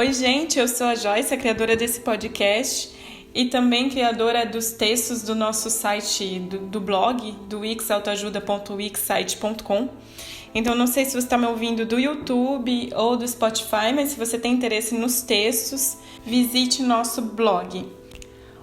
Oi, gente, eu sou a Joyce, a criadora desse podcast e também criadora dos textos do nosso site, do blog, do wixautoajuda.wixsite.com. Então, não sei se você está me ouvindo do YouTube ou do Spotify, mas se você tem interesse nos textos, visite nosso blog.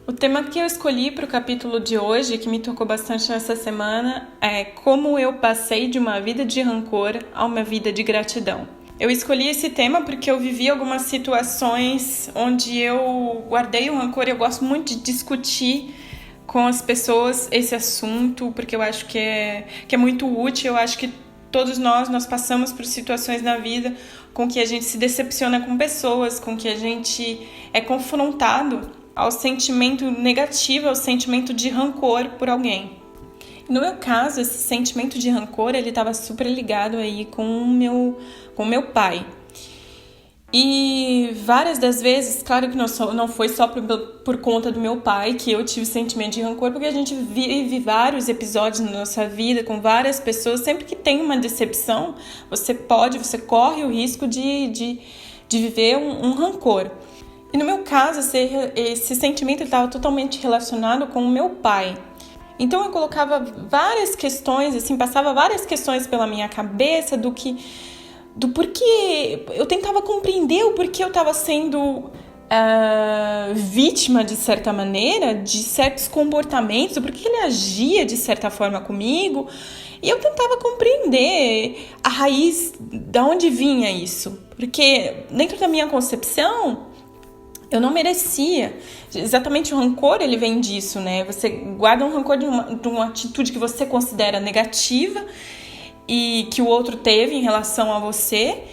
O tema que eu escolhi para o capítulo de hoje, que me tocou bastante nessa semana, é como eu passei de uma vida de rancor a uma vida de gratidão. Eu escolhi esse tema porque eu vivi algumas situações onde eu guardei o rancor e eu gosto muito de discutir com as pessoas esse assunto, porque eu acho que é muito útil. Eu acho que todos nós passamos por situações na vida com que a gente se decepciona com pessoas, com que a gente é confrontado ao sentimento negativo, ao sentimento de rancor por alguém. No meu caso, esse sentimento de rancor, ele estava super ligado aí com o meu pai. E várias das vezes, claro que não foi só por conta do meu pai que eu tive sentimento de rancor, porque a gente vive vários episódios na nossa vida com várias pessoas. Sempre que tem uma decepção, você corre o risco de viver um rancor. E no meu caso, esse sentimento estava totalmente relacionado com o meu pai. Então eu colocava várias questões, passava várias questões pela minha cabeça do porquê. Eu tentava compreender o porquê eu estava sendo vítima, de certa maneira, de certos comportamentos, o porquê ele agia de certa forma comigo. E eu tentava compreender a raiz de onde vinha isso. Porque dentro da minha concepção, eu não merecia. Exatamente, o rancor, ele vem disso, né? Você guarda um rancor de uma atitude que você considera negativa e que o outro teve em relação a você.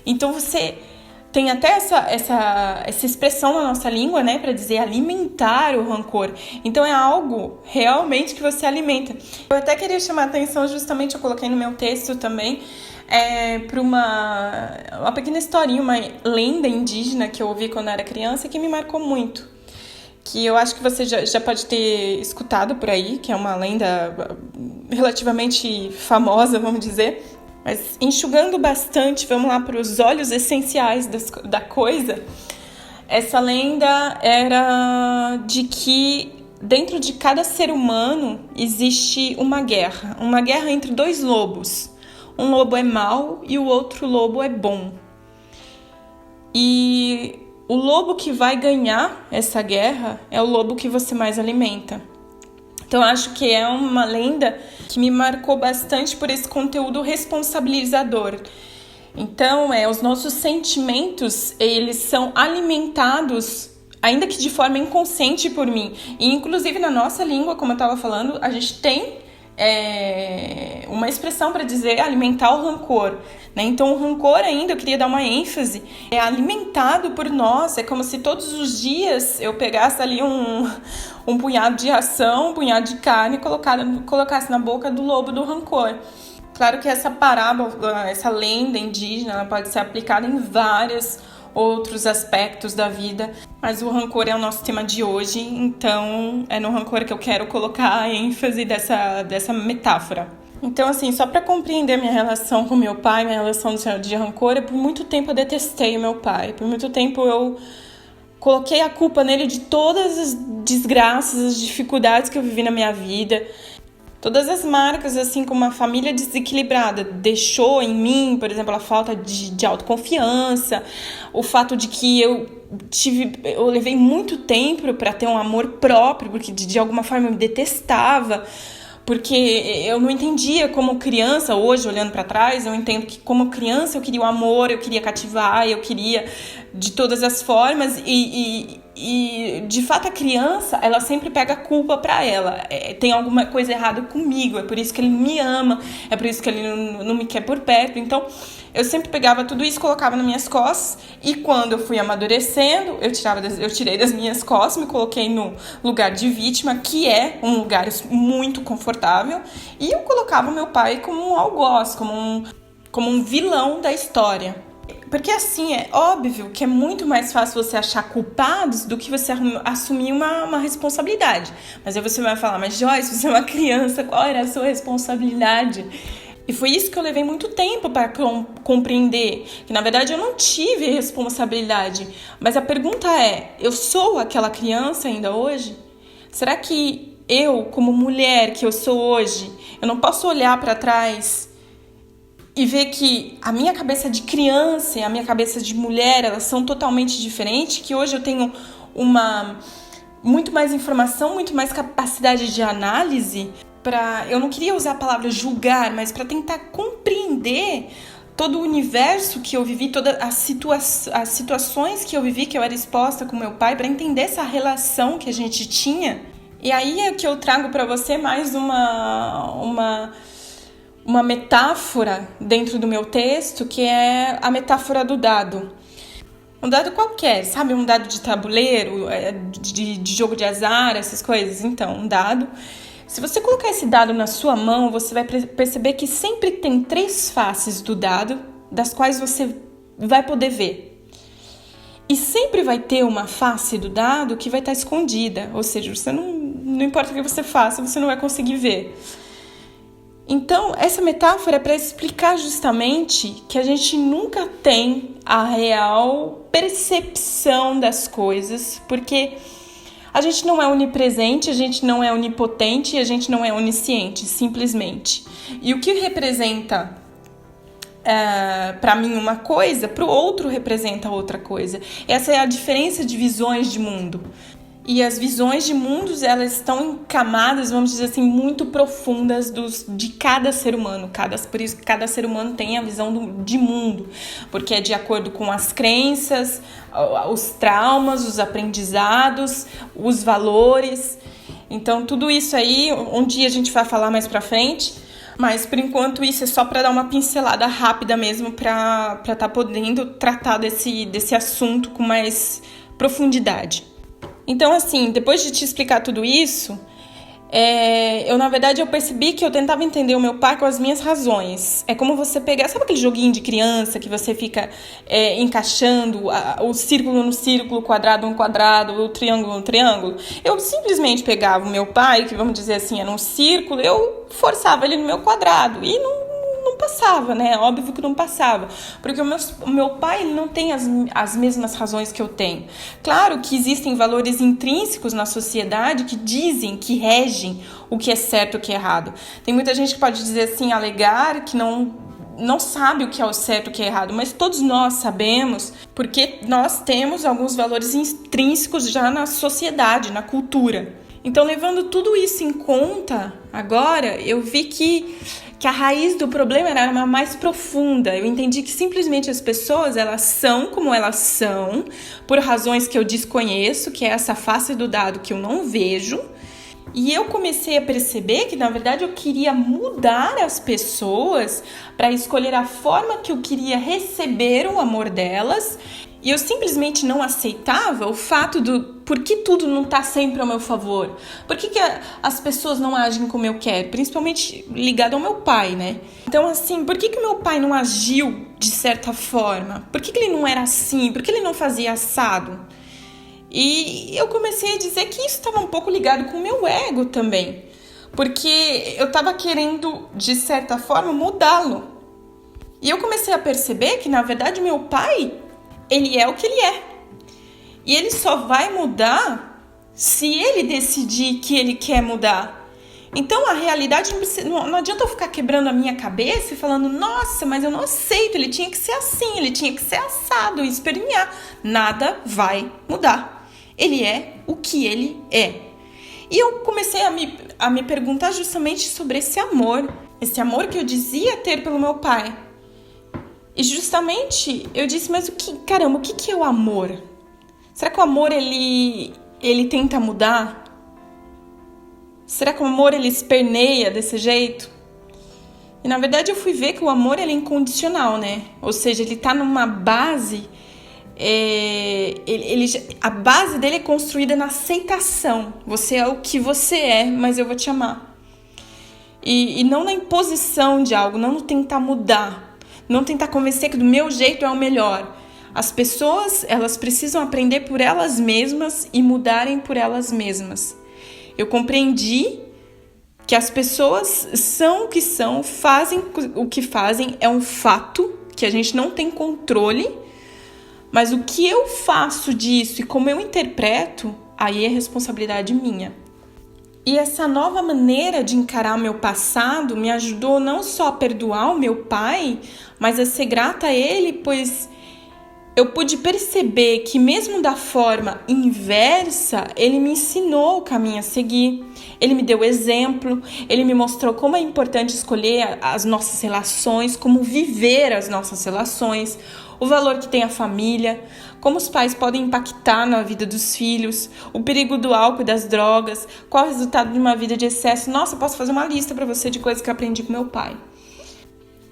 Então, você tem até essa expressão na nossa língua, né? Para dizer alimentar o rancor. Então, é algo realmente que você alimenta. Eu até queria chamar a atenção, justamente, eu coloquei no meu texto também, para uma pequena historinha, uma lenda indígena que eu ouvi quando eu era criança e que me marcou muito. Que eu acho que você já pode ter escutado por aí, que é uma lenda relativamente famosa, vamos dizer. Mas enxugando bastante, vamos lá para os óleos essenciais da coisa. Essa lenda era de que dentro de cada ser humano existe uma guerra entre dois lobos. Um lobo é mau e o outro lobo é bom. E o lobo que vai ganhar essa guerra é o lobo que você mais alimenta. Então, acho que é uma lenda que me marcou bastante por esse conteúdo responsabilizador. Então, os nossos sentimentos, eles são alimentados, ainda que de forma inconsciente por mim. E, inclusive, na nossa língua, como eu estava falando, a gente tem uma expressão para dizer alimentar o rancor, né? Então o rancor ainda, eu queria dar uma ênfase, é alimentado por nós. É como se todos os dias eu pegasse ali um punhado de ração, um punhado de carne e colocasse na boca do lobo do rancor. Claro que essa parábola, essa lenda indígena, ela pode ser aplicada em vários outros aspectos da vida, mas o rancor é o nosso tema de hoje, então é no rancor que eu quero colocar a ênfase dessa metáfora. Então, só para compreender minha relação com meu pai, minha relação de rancor, por muito tempo eu detestei o meu pai, por muito tempo eu coloquei a culpa nele de todas as desgraças, as dificuldades que eu vivi na minha vida. Todas as marcas, como uma família desequilibrada, deixou em mim, por exemplo, a falta de autoconfiança, o fato de que eu levei muito tempo para ter um amor próprio, porque de alguma forma eu me detestava, porque eu não entendia como criança. Hoje, olhando para trás, eu entendo que como criança eu queria o amor, eu queria cativar, eu queria de todas as formas e de fato a criança, ela sempre pega a culpa pra ela. Tem alguma coisa errada comigo, é por isso que ele me ama, é por isso que ele não me quer por perto. Então eu sempre pegava tudo isso, colocava nas minhas costas, e quando eu fui amadurecendo, eu tirei das minhas costas, me coloquei no lugar de vítima, que é um lugar muito confortável, e eu colocava o meu pai como um algoz, como um vilão da história. Porque é óbvio que é muito mais fácil você achar culpados do que você assumir uma responsabilidade. Mas aí você vai falar, mas Joyce, você é uma criança, qual era a sua responsabilidade? E foi isso que eu levei muito tempo para compreender, que na verdade eu não tive responsabilidade. Mas a pergunta é, eu sou aquela criança ainda hoje? Será que eu, como mulher que eu sou hoje, eu não posso olhar para trás e ver que a minha cabeça de criança e a minha cabeça de mulher, elas são totalmente diferentes, que hoje eu tenho muito mais informação, muito mais capacidade de análise eu não queria usar a palavra julgar, mas para tentar compreender todo o universo que eu vivi, todas as situações que eu vivi, que eu era exposta com meu pai, para entender essa relação que a gente tinha. E aí é que eu trago para você mais uma metáfora dentro do meu texto, que é a metáfora do dado. Um dado qualquer, sabe? Um dado de tabuleiro, de jogo de azar, essas coisas. Então, um dado. Se você colocar esse dado na sua mão, você vai perceber que sempre tem 3 faces do dado, das quais você vai poder ver. E sempre vai ter uma face do dado que vai estar escondida, ou seja, você não importa o que você faça, você não vai conseguir ver. Então, essa metáfora é para explicar justamente que a gente nunca tem a real percepção das coisas, porque a gente não é onipresente, a gente não é onipotente e a gente não é onisciente, simplesmente. E o que representa para mim uma coisa, para o outro representa outra coisa. Essa é a diferença de visões de mundo. E as visões de mundos, elas estão em camadas, vamos dizer assim, muito profundas de cada ser humano. Por isso que cada ser humano tem a visão de mundo, porque é de acordo com as crenças, os traumas, os aprendizados, os valores. Então, tudo isso aí, um dia a gente vai falar mais pra frente, mas por enquanto isso é só para dar uma pincelada rápida mesmo, para estar podendo tratar desse assunto com mais profundidade. Então, assim, depois de te explicar tudo isso, na verdade, eu percebi que eu tentava entender o meu pai com as minhas razões. É como você pegar, sabe aquele joguinho de criança que você fica encaixando o círculo no círculo, o quadrado no quadrado, o triângulo no triângulo? Eu simplesmente pegava o meu pai, que vamos dizer assim, era um círculo, eu forçava ele no meu quadrado e não passava, né? Óbvio que não passava, porque o meu pai ele não tem as mesmas razões que eu tenho. Claro que existem valores intrínsecos na sociedade que dizem, que regem o que é certo e o que é errado. Tem muita gente que pode dizer assim, alegar que não sabe o que é o certo e o que é errado, mas todos nós sabemos, porque nós temos alguns valores intrínsecos já na sociedade, na cultura. Então, levando tudo isso em conta, agora eu vi que a raiz do problema era uma mais profunda. Eu entendi que simplesmente as pessoas, elas são como elas são, por razões que eu desconheço, que é essa face do dado que eu não vejo. E eu comecei a perceber que, na verdade, eu queria mudar as pessoas para escolher a forma que eu queria receber o amor delas. E eu simplesmente não aceitava o fato por que tudo não está sempre ao meu favor? Por que as pessoas não agem como eu quero? Principalmente ligado ao meu pai, né? Então, assim, por que meu pai não agiu de certa forma? Por que ele não era assim? Por que ele não fazia assado? E eu comecei a dizer que isso estava um pouco ligado com o meu ego também. Porque eu estava querendo, de certa forma, mudá-lo. E eu comecei a perceber que, na verdade, meu pai, ele é o que ele é. E ele só vai mudar se ele decidir que ele quer mudar. Então, a realidade não adianta eu ficar quebrando a minha cabeça e falando, nossa, mas eu não aceito, ele tinha que ser assim, ele tinha que ser assado, espernear. Nada vai mudar. Ele é o que ele é. E eu comecei a me perguntar justamente sobre esse amor que eu dizia ter pelo meu pai. E justamente eu disse, mas o que é o amor? Será que o amor ele tenta mudar? Será que o amor ele esperneia desse jeito? E na verdade eu fui ver que o amor ele é incondicional, né? Ou seja, ele tá numa base, a base dele é construída na aceitação. Você é o que você é, mas eu vou te amar. E não na imposição de algo, não no tentar mudar. Não tentar convencer que do meu jeito é o melhor. As pessoas, elas precisam aprender por elas mesmas e mudarem por elas mesmas. Eu compreendi que as pessoas são o que são, fazem o que fazem, é um fato que a gente não tem controle, mas o que eu faço disso e como eu interpreto, aí é responsabilidade minha. E essa nova maneira de encarar meu passado me ajudou não só a perdoar o meu pai, mas a ser grata a ele, pois eu pude perceber que mesmo da forma inversa, ele me ensinou o caminho a seguir. Ele me deu exemplo, ele me mostrou como é importante escolher as nossas relações, como viver as nossas relações, o valor que tem a família, como os pais podem impactar na vida dos filhos, o perigo do álcool e das drogas, qual o resultado de uma vida de excesso. Nossa, eu posso fazer uma lista para você de coisas que eu aprendi com meu pai.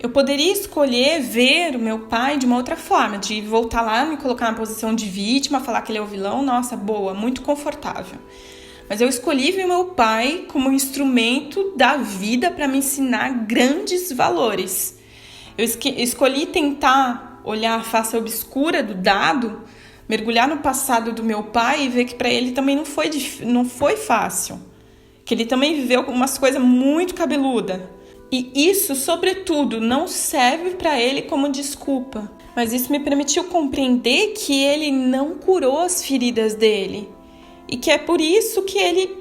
Eu poderia escolher ver o meu pai de uma outra forma, de voltar lá, me colocar na posição de vítima, falar que ele é o vilão. Nossa, boa, muito confortável. Mas eu escolhi ver meu pai como um instrumento da vida para me ensinar grandes valores. Eu escolhi tentar olhar a face obscura do dado, mergulhar no passado do meu pai e ver que para ele também não foi fácil. Que ele também viveu umas coisas muito cabeludas. E isso, sobretudo, não serve para ele como desculpa. Mas isso me permitiu compreender que ele não curou as feridas dele. E que é por isso que ele,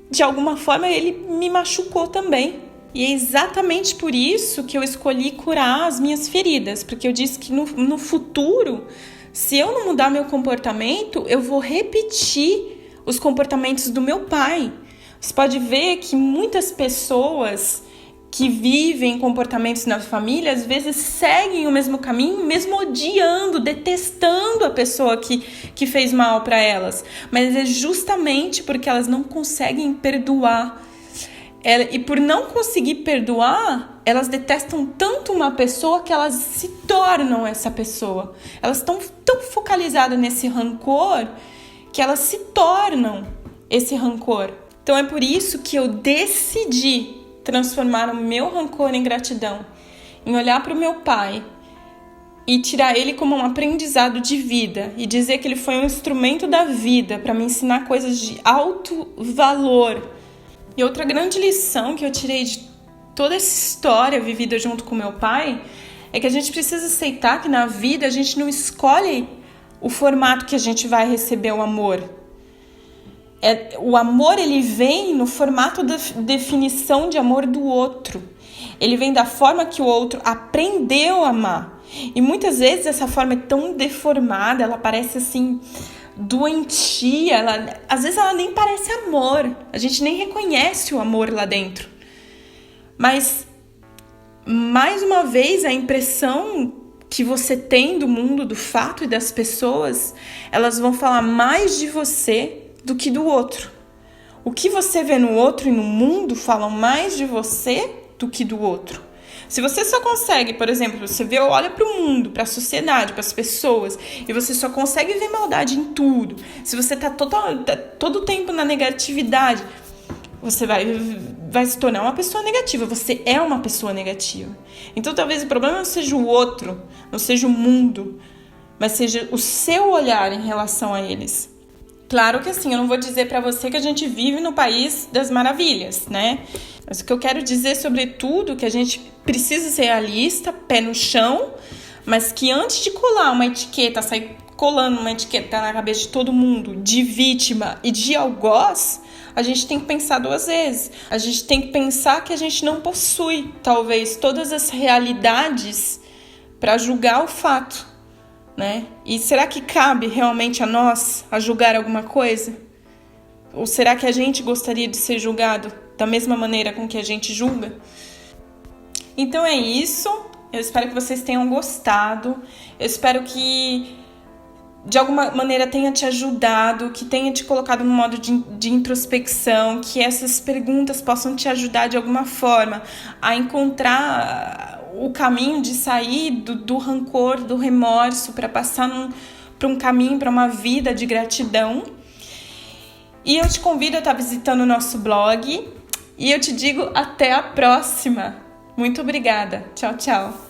de alguma forma, ele me machucou também. E é exatamente por isso que eu escolhi curar as minhas feridas. Porque eu disse que no futuro, se eu não mudar meu comportamento, eu vou repetir os comportamentos do meu pai. Você pode ver que muitas pessoas que vivem comportamentos na família, às vezes seguem o mesmo caminho, mesmo odiando, detestando a pessoa que fez mal para elas. Mas é justamente porque elas não conseguem perdoar. E por não conseguir perdoar, elas detestam tanto uma pessoa que elas se tornam essa pessoa. Elas estão tão focalizadas nesse rancor que elas se tornam esse rancor. Então é por isso que eu decidi transformar o meu rancor em gratidão, em olhar para o meu pai e tirar ele como um aprendizado de vida e dizer que ele foi um instrumento da vida para me ensinar coisas de alto valor. E outra grande lição que eu tirei de toda essa história vivida junto com meu pai é que a gente precisa aceitar que na vida a gente não escolhe o formato que a gente vai receber o amor. O amor, ele vem no formato da definição de amor do outro. Ele vem da forma que o outro aprendeu a amar. E muitas vezes essa forma é tão deformada, ela parece assim doentia, às vezes ela nem parece amor. A gente nem reconhece o amor lá dentro. Mas, mais uma vez, a impressão que você tem do mundo, do fato e das pessoas, elas vão falar mais de você do que do outro. O que você vê no outro e no mundo falam mais de você do que do outro. Se você só consegue, por exemplo, olha para o mundo, para a sociedade, para as pessoas, e você só consegue ver maldade em tudo, se você está todo o tempo na negatividade, você vai se tornar uma pessoa negativa. Você é uma pessoa negativa. Então talvez o problema não seja o outro, não seja o mundo, mas seja o seu olhar em relação a eles. Claro que assim, eu não vou dizer para você que a gente vive no país das maravilhas, né? Mas o que eu quero dizer, sobretudo, é que a gente precisa ser realista, pé no chão, mas que antes de colar uma etiqueta, sair colando uma etiqueta na cabeça de todo mundo, de vítima e de algoz, a gente tem que pensar duas vezes. A gente tem que pensar que a gente não possui, talvez, todas as realidades para julgar o fato, né? E será que cabe realmente a nós a julgar alguma coisa? Ou será que a gente gostaria de ser julgado da mesma maneira com que a gente julga? Então é isso. Eu espero que vocês tenham gostado. Eu espero que de alguma maneira tenha te ajudado, que tenha te colocado no modo de introspecção, que essas perguntas possam te ajudar de alguma forma a encontrar o caminho de sair do rancor, do remorso, para passar para um caminho, para uma vida de gratidão. E eu te convido a estar visitando o nosso blog e eu te digo até a próxima. Muito obrigada. Tchau, tchau.